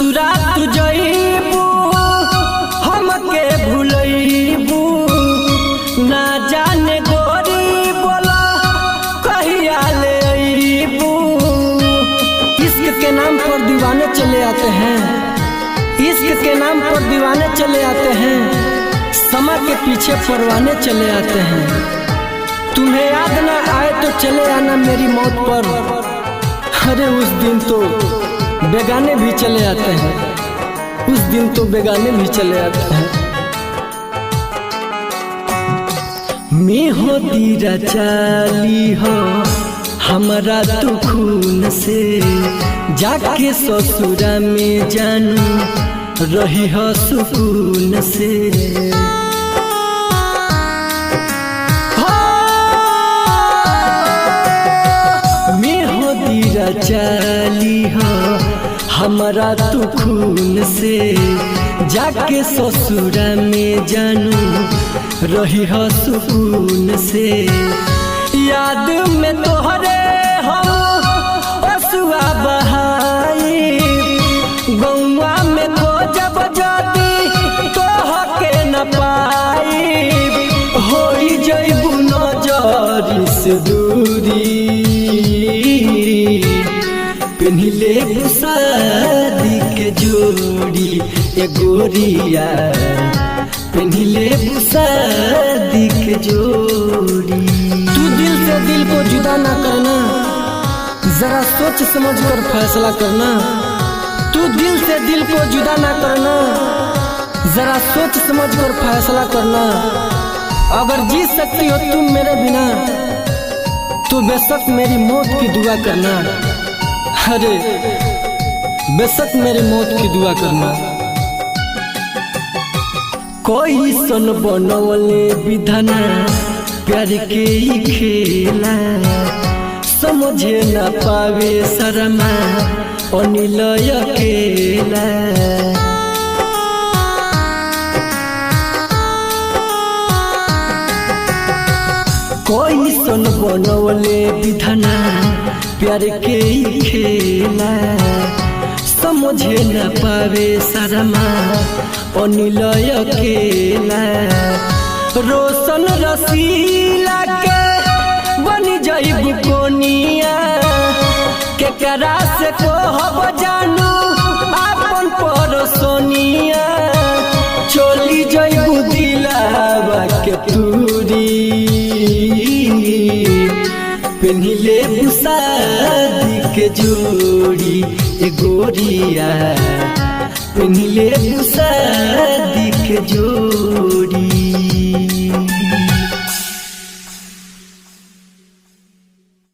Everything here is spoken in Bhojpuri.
ससुरा तू जइबू हमके भूलइबू ना जाने गोरी बोला कहिया ले अइबू। इश्क के नाम पर दीवाने चले आते हैं, इश्क के नाम पर दीवाने चले आते हैं, समय के पीछे परवाने चले आते हैं। तुम्हें याद ना आए तो चले आना मेरी मौत पर, अरे उस दिन तो बेगाने भी चले आते हैं, उस दिन तो बेगाने भी चले आते हैं। मैं हो दीरा चाली हो हमारा तू खून से, जाके ससुरा में जानू रही हो सुकून से। मैं हो दीरा चाली हो हमारा तू खून से, जाके ससुरा में जानू रही हो सुकून से। याद में तोहरे हो पसुआ बहाई, गौवा में खोजब जदी तोहके न पाई, होई जइबू नजर से दूरी। पिन्हिले शादी के जोड़ी ए गोरिया, पिन्हिले शादी के जोड़ी। तू दिल से दिल को जुदा ना करना, जरा सोच समझ कर फैसला करना। तू दिल से दिल को जुदा ना करना, जरा सोच समझ कर फैसला करना। अगर जी सकती हो तुम मेरे बिना तो बेशक मेरी मौत की दुआ करना, अरे बेशक मेरी मौत की दुआ करना। कोई सन बनवले विधाना प्यार के ही खेला, समझे न पावे शर्मा अनिल अकेला। कोई सन बनवले विधाना प्यार के ही खेला, समझे न पावे शर्मा अनिल अकेला। रोशन रसीला के बन जाइबू कोनिया, केकरा से कहब जानू आपन परसोनिया। चली जाइबू दिलावा के तूरी, पिन्हिले शादी के जोड़ी ए गोरिया, पिन्हिले शादी के जोड़ी।